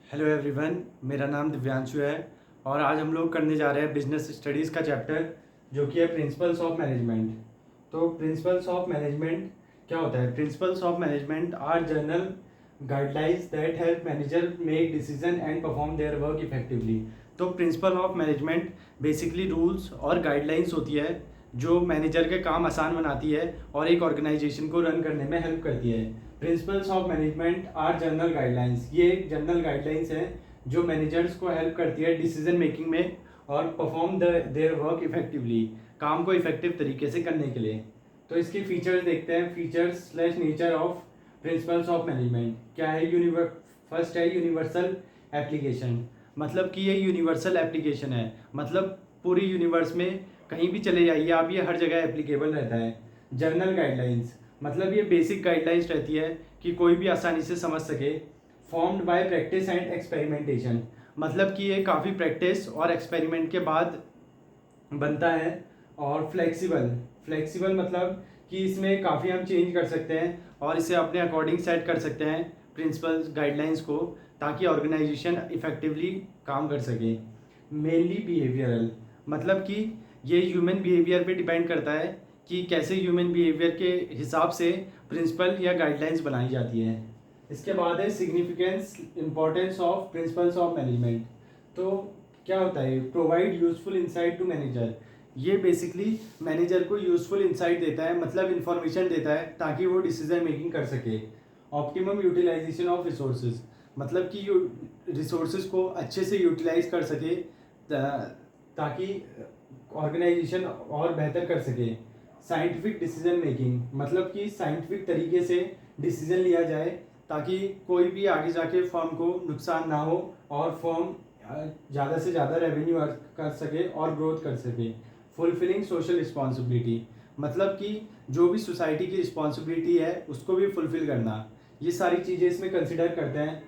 Hello everyone, मेरा नाम दिव्यांशु है और आज हम लोग करने जा रहे हैं बिजनेस स्टडीज़ का चैप्टर जो कि है प्रिंसिपल्स ऑफ मैनेजमेंट। तो प्रिंसिपल्स ऑफ मैनेजमेंट क्या होता है? Principles of management are general guidelines that help manager make decision and perform their work effectively. तो principle of management basically rules और गाइडलाइंस होती है जो मैनेजर के काम आसान बनाती है और एक ऑर्गेनाइजेशन को रन करने में हेल्प करती है। Principles of management are general guidelines, ये एक जनरल गाइडलाइंस है जो मैनेजर्स को हेल्प करती है डिसीजन मेकिंग में और परफॉर्म देयर वर्क इफेक्टिवली, काम को इफेक्टिव तरीके से करने के लिए। तो इसकी फीचर्स देखते हैं। Features slash nature of principles of management क्या है? फर्स्ट है यूनिवर्सल एप्लीकेशन, मतलब कि ये यूनिवर्सल एप्लीकेशन है, मतलब पूरी यूनिवर्स में कहीं भी चले जाइए आप, ये हर जगह एप्लीकेबल रहता है। जनरल गाइडलाइंस, मतलब ये बेसिक गाइडलाइंस रहती है कि कोई भी आसानी से समझ सके। Formed by practice and experimentation, मतलब कि ये काफ़ी प्रैक्टिस और एक्सपेरिमेंट के बाद बनता है। और फ्लेक्सिबल, फ्लेक्सिबल मतलब कि इसमें काफ़ी हम चेंज कर सकते हैं और इसे अपने अकॉर्डिंग सेट कर सकते हैं प्रिंसिपल्स गाइडलाइंस को, ताकि ऑर्गेनाइजेशन इफेक्टिवली काम कर सके। मेनली बिहेवियरल, मतलब कि ये ह्यूमन बिहेवियर पे डिपेंड करता है कि कैसे ह्यूमन बिहेवियर के हिसाब से प्रिंसिपल या गाइडलाइंस बनाई जाती हैं। इसके बाद है significance importance of principles of management. तो क्या होता है? Provide useful insight to manager, ये बेसिकली मैनेजर को यूजफुल इंसाइट देता है, मतलब इंफॉर्मेशन देता है ताकि वो डिसीजन मेकिंग कर सके। ऑप्टिमम यूटिलाइजेशन ऑफ रिसोर्सेज, मतलब कि रिसोर्सेज को अच्छे से यूटिलाइज कर सके ताकि ऑर्गेनाइजेशन और बेहतर कर सके। साइंटिफिक डिसीजन मेकिंग, मतलब कि साइंटिफिक तरीके से डिसीजन लिया जाए ताकि कोई भी आगे जाके फर्म को नुकसान ना हो और फर्म ज़्यादा से ज़्यादा रेवेन्यू कर सके और ग्रोथ कर सके। फुलफिलिंग सोशल रिस्पॉन्सिबिलिटी, मतलब कि जो भी सोसाइटी की रिस्पॉन्सिबिलिटी है उसको भी फुलफिल करना, ये सारी चीज़ें इसमें कंसिडर करते हैं।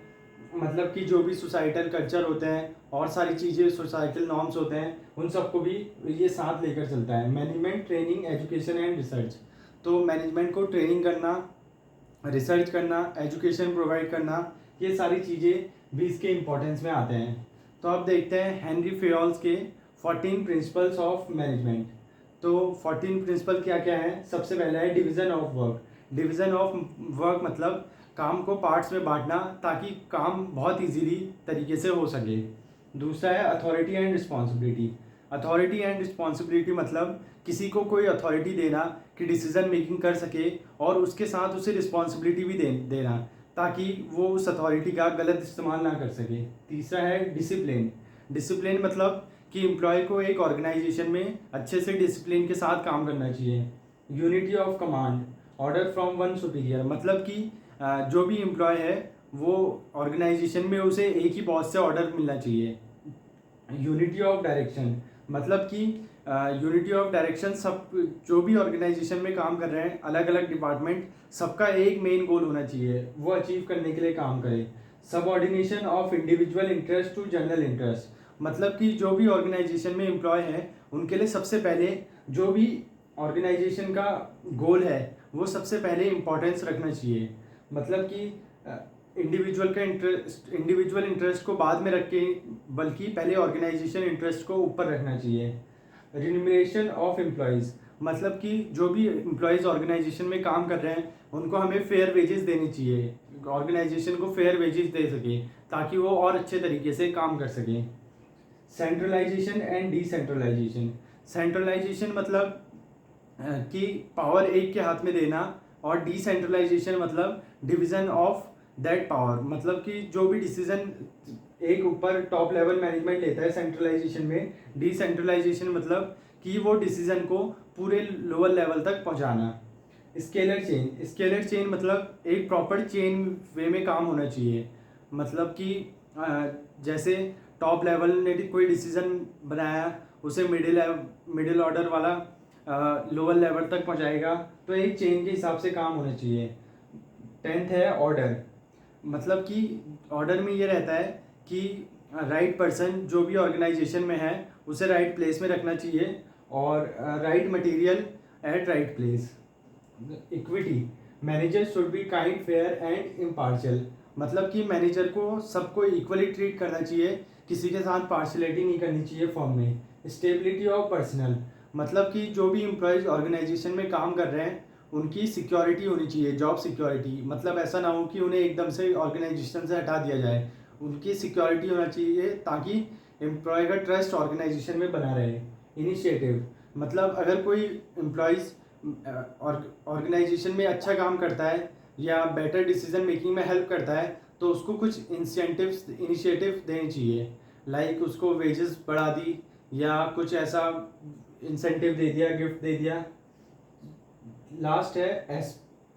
मतलब कि जो भी सोसाइटल कल्चर होते हैं और सारी चीज़ें सोसाइटल नॉर्म्स होते हैं उन सबको भी ये साथ लेकर चलता है। Management training education and research, तो मैनेजमेंट को ट्रेनिंग करना, रिसर्च करना, एजुकेशन प्रोवाइड करना, ये सारी चीज़ें भी इसके इम्पोर्टेंस में आते हैं। तो अब देखते हैं हेनरी फेयोल्स के 14 प्रिंसिपल्स ऑफ मैनेजमेंट। तो 14 प्रिंसिपल क्या क्या है? सबसे पहला है division of work. Division of work मतलब काम को पार्ट्स में बांटना ताकि काम बहुत इजीली तरीके से हो सके। दूसरा है authority and responsibility. Authority and responsibility मतलब किसी को कोई अथॉरिटी देना कि डिसीजन मेकिंग कर सके और उसके साथ उसे रिस्पॉन्सिबिलिटी भी देना ताकि वो उस अथॉरिटी का गलत इस्तेमाल ना कर सके। तीसरा है डिसिप्लिन। डिसिप्लिन मतलब कि एम्प्लॉय को एक ऑर्गेनाइजेशन में अच्छे से डिसिप्लिन के साथ काम करना चाहिए। Unity of command, order from one superior, मतलब कि जो भी एम्प्लॉय है वो ऑर्गेनाइजेशन में उसे एक ही बॉस से ऑर्डर मिलना चाहिए। यूनिटी ऑफ डायरेक्शन, मतलब कि यूनिटी ऑफ डायरेक्शन, सब जो भी ऑर्गेनाइजेशन में काम कर रहे हैं अलग अलग डिपार्टमेंट, सबका एक मेन गोल होना चाहिए, वो अचीव करने के लिए काम करें। Subordination of individual interest to general interest, मतलब कि जो भी ऑर्गेनाइजेशन में एम्प्लॉय हैं उनके लिए सबसे पहले जो भी ऑर्गेनाइजेशन का गोल है वो सबसे पहले इम्पोर्टेंस रखना चाहिए। मतलब कि इंडिविजुअल इंटरेस्ट को बाद में रख के, बल्कि पहले ऑर्गेनाइजेशन इंटरेस्ट को ऊपर रखना चाहिए। रिन्यूमरेशन ऑफ एम्प्लॉयज़, मतलब कि जो भी एम्प्लॉयज़ ऑर्गेनाइजेशन में काम कर रहे हैं उनको हमें फेयर वेजेस देनी चाहिए, ऑर्गेनाइजेशन को फेयर वेजेस दे सके ताकि वो और अच्छे तरीके से काम कर सकें। Centralisation and decentralisation. सेंट्रलाइजेशन मतलब कि पावर एक के हाथ में देना, और डिसेंट्रलाइजेशन मतलब डिवीज़न ऑफ दैट पावर, मतलब कि जो भी डिसीजन एक ऊपर टॉप लेवल मैनेजमेंट लेता है सेंट्रलाइजेशन में, डिसेंट्रलाइजेशन मतलब कि वो डिसीजन को पूरे लोअर लेवल तक पहुंचाना। स्केलर चेन, स्केलर चेन मतलब एक प्रॉपर चेन वे में काम होना चाहिए, मतलब कि जैसे टॉप लेवल ने कोई डिसीजन बनाया उसे मिडिल ऑर्डर वाला लोअर लेवल तक पहुंचाएगा, तो एक चेन के हिसाब से काम होना चाहिए। 10th है ऑर्डर, मतलब कि ऑर्डर में ये रहता है कि राइट पर्सन जो भी ऑर्गेनाइजेशन में है उसे राइट प्लेस में रखना चाहिए और right material at right place. Equity, manager should be kind, fair and impartial, मतलब कि मैनेजर को सबको इक्वली ट्रीट करना चाहिए, किसी के साथ पार्शलिटी नहीं करनी चाहिए फॉर्म में। स्टेबिलिटी ऑफ पर्सनल, मतलब कि जो भी एम्प्लॉयज़ ऑर्गेनाइजेशन में काम कर रहे हैं उनकी सिक्योरिटी होनी चाहिए, जॉब सिक्योरिटी। मतलब ऐसा ना हो कि उन्हें एकदम से ऑर्गेनाइजेशन से हटा दिया जाए, उनकी सिक्योरिटी होना चाहिए ताकि एम्प्लॉय का ट्रस्ट ऑर्गेनाइजेशन में बना रहे। इनिशिएटिव, मतलब अगर कोई एम्प्लॉयज़ ऑर्गेनाइजेशन में अच्छा काम करता है या बेटर डिसीजन मेकिंग में हेल्प करता है तो उसको कुछ इनिशिएटिव देने चाहिए। लाइक उसको वेजेस बढ़ा दी या कुछ ऐसा इंसेंटिव दे दिया, गिफ्ट दे दिया। लास्ट है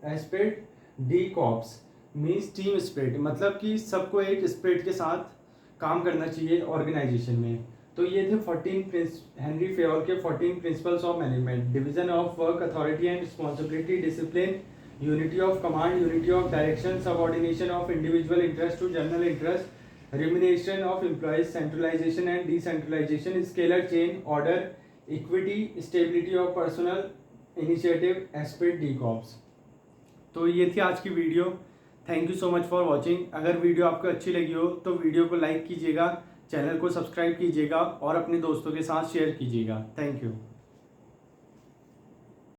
Spirit de cops, means team spirit, मतलब कि सबको एक स्पिरिट के साथ काम करना चाहिए ऑर्गेनाइजेशन में। तो ये थे 14 हेनरी फेयोल के 14 principles of management. Division of work, authority and responsibility, discipline, unity of command, unity of direction, subordination of individual interest to general interest, remuneration of employees, centralisation and decentralisation, scalar chain, order, equity, stability of personnel, initiative, esprit, de corps. तो ये थी आज की video. Thank you so much for watching. अगर video आपको अच्छी लगी हो तो वीडियो को लाइक कीजिएगा, चैनल को सब्सक्राइब कीजिएगा और अपने दोस्तों के साथ शेयर कीजिएगा। Thank you.